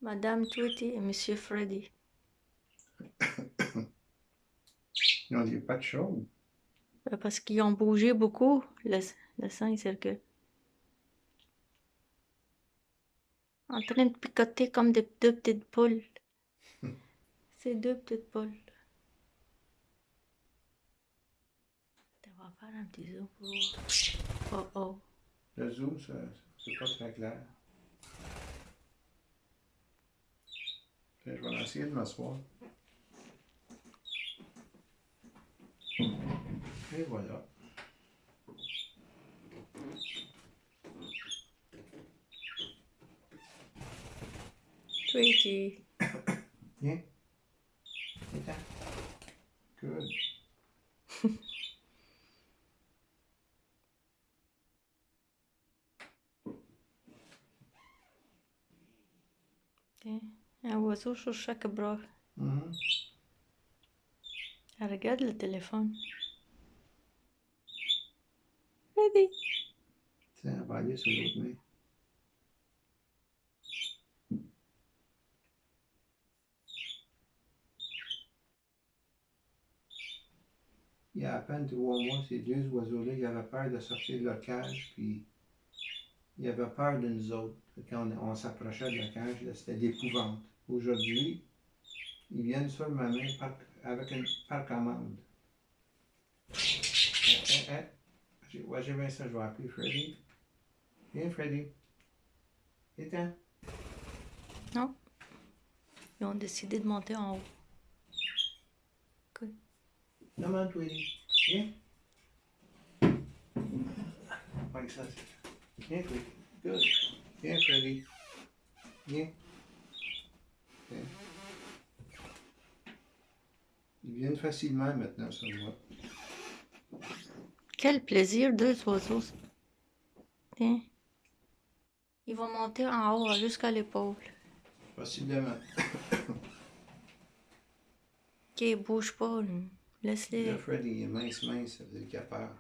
Madame Tweety et Monsieur Freddy. Ils ont des pattes chaudes. Parce qu'ils ont bougé beaucoup, le sang circule. En train de picoter comme deux petites poules. C'est deux petites poules. On va faire un petit zoom pour voir. Oh oh. Le zoom, c'est pas très clair. Je vais essayer de m'asseoir. Et voilà. Tweety. Viens. Viens. Good. Tiens, un oiseau sur chaque bras. Elle regarde le téléphone. Freddy. Tiens, elle va aller sur l'autre main. Il y a à peine 3 mois, ces deux oiseaux-là, ils avaient peur de sortir de leur cage, puis ils avaient peur de nous autres. Quand on s'approchait de la cage, c'était d'épouvante. Aujourd'hui, ils viennent sur ma main par commande. Ouais, j'ai bien ça, je vais appeler Freddy. Viens, Freddy. Viens. Non. Ils ont décidé de monter en haut. Good. Come on, Tweety. Viens. Like ça, c'est. Viens, Tweety. Good. Viens, Freddy. Viens. Viens. Ils viennent facilement maintenant sur moi. Quel plaisir, deux oiseaux. Tiens. Ils vont monter en haut jusqu'à l'épaule. Possiblement. Qui bouge pas, lui. Laisse-les. Là, Freddy, il est mince, ça veut dire qu'il a peur.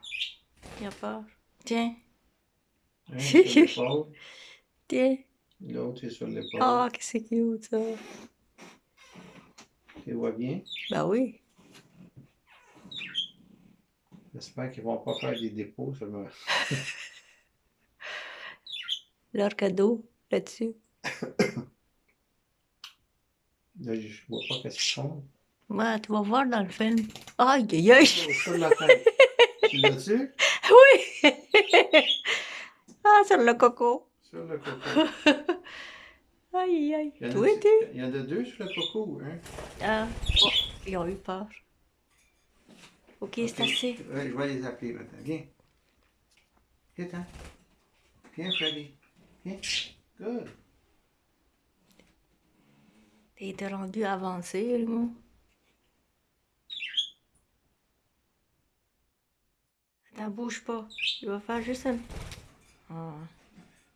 Il a peur. Tiens. Un sur l'épaule, Tiens. l'autre est sur l'épaule. Ah, que c'est cute, ça. Tu vois bien? Ben oui. J'espère qu'ils vont pas faire des dépôts sur moi. Leur cadeau, là-dessus. Là, je vois pas qu'est-ce qu'ils font. Ouais, tu vas voir dans le film. Aïe, aïe, aïe. Oh, sur la tête. Tu l'as-tu? Oui. Ah, sur le coco. Sur le coco. Aïe, aïe. Il Tweety. y en a deux sur le coco, hein? Ah, oh, ils ont eu peur. Ok, c'est assez. Ouais, je vais les appeler maintenant. Viens. Viens, viens, Freddy. Viens. Good. T'es rendu avancé, moi. Attends, bouge pas. Il va faire juste un... Ah,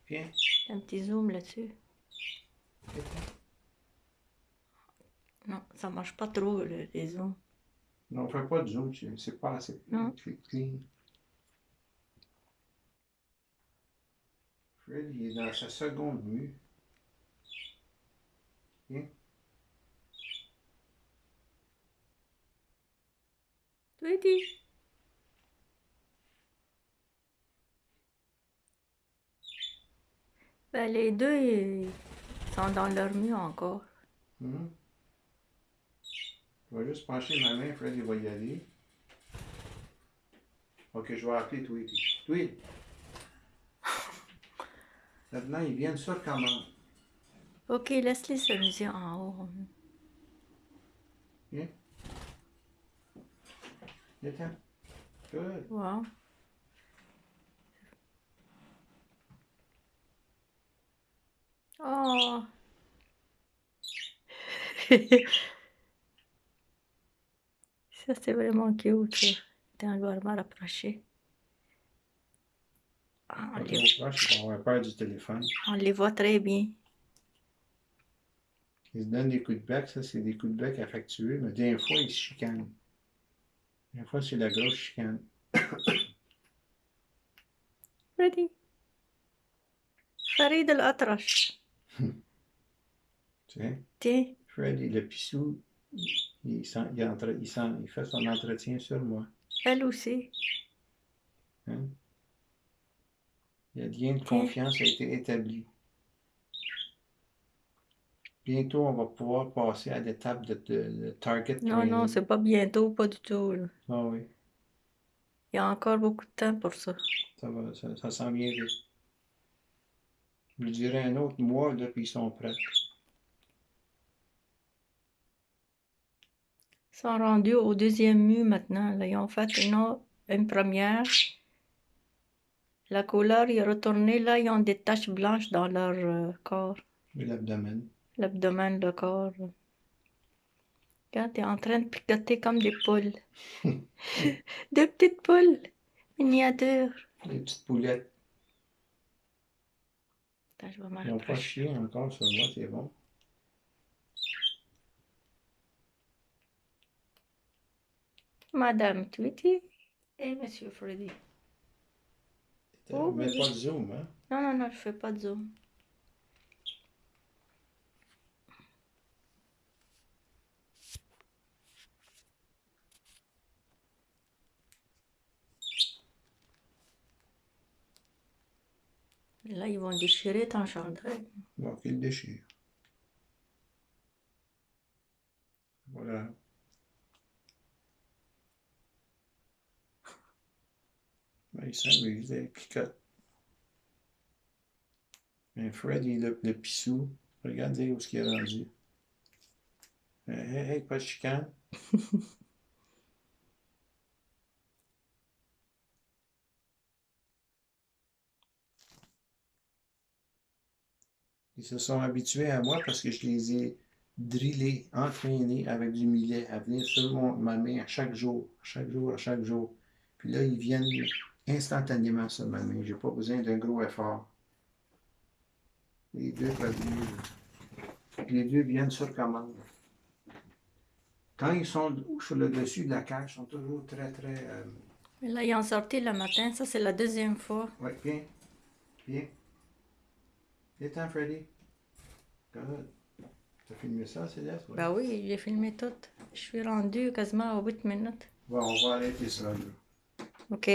Viens. un petit zoom là-dessus. Viens. Non, ça marche pas trop, les zooms. Non, fais pas de zoom, c'est pas assez clean. Freddy, il est dans sa seconde mue. Viens. Tweety. Ben, les deux, ils sont dans leur mue encore. Je vais juste pencher ma main, Freddy va y aller. Ok, je vais appeler Tweety. Tweety! Maintenant, ils viennent sur commande. Ok, laisse-les s'amuser en haut. Viens. Viens. Good. Wow. Oh. Ça, c'est vraiment cute, ça. Attends, je vais me rapprocher. Ah, On va avoir peur du téléphone. on les voit très bien. Ils se donnent des coups de bec, ça, c'est des coups de bec affectueux, mais des fois, ils se chicanent. Des fois, c'est la grosse chicane. Ready. فريد الأطرش. Tiens, Tiens, Freddy, le pissou, il fait son entretien sur moi. elle aussi. Hein? Le lien de Tiens. confiance a été établi. Bientôt, on va pouvoir passer à l'étape de target Non, training. non, c'est pas bientôt, pas du tout, là. Ah oui, Il y a encore beaucoup de temps pour ça. ça s'en vient vite. Je dirais un autre mois, là, puis ils sont prêts. Ils sont rendus au deuxième mue maintenant. Là. Ils ont fait une première. La couleur est retournée. Là, ils ont des taches blanches dans leur corps. Et l'abdomen. L'abdomen, le corps. Regarde, t'es en train de picoter comme des poules. Deux petites poules miniatures. Les petites poulettes. Attends, je vais Ils me n'ont pas rapprocher. chié encore sur moi, c'est bon. Madame Tweety et Monsieur Freddy. Oh, Mais bébé. pas de zoom, hein? Non, non, non, je fais pas de zoom. Là, ils vont déchirer ton chandail. Bon, qu'il déchire. Voilà. Ben, il s'amuse, il picote. Mais Freddy, le pissou, regardez où ce qu'il est rendu. Hey, pas de chicane. Ils se sont habitués à moi parce que je les ai drillés, entraînés avec du millet à venir sur ma main à chaque jour, à chaque jour, à chaque jour. Puis là, ils viennent instantanément sur ma main. J'ai pas besoin d'un gros effort. Les deux peuvent venir. Les deux viennent sur commande. Quand ils sont sur le dessus de la cage, ils sont toujours très, très... Mais là, ils ont sorti le matin. Ça, c'est la deuxième fois. Oui, viens. Viens. Viens-t'en, Freddy. Good. T'as filmé ça, Céleste? Ouais. Ben oui, j'ai filmé tout. Je suis rendue quasiment à 8 minutes. Bon, on va arrêter ça, là. OK.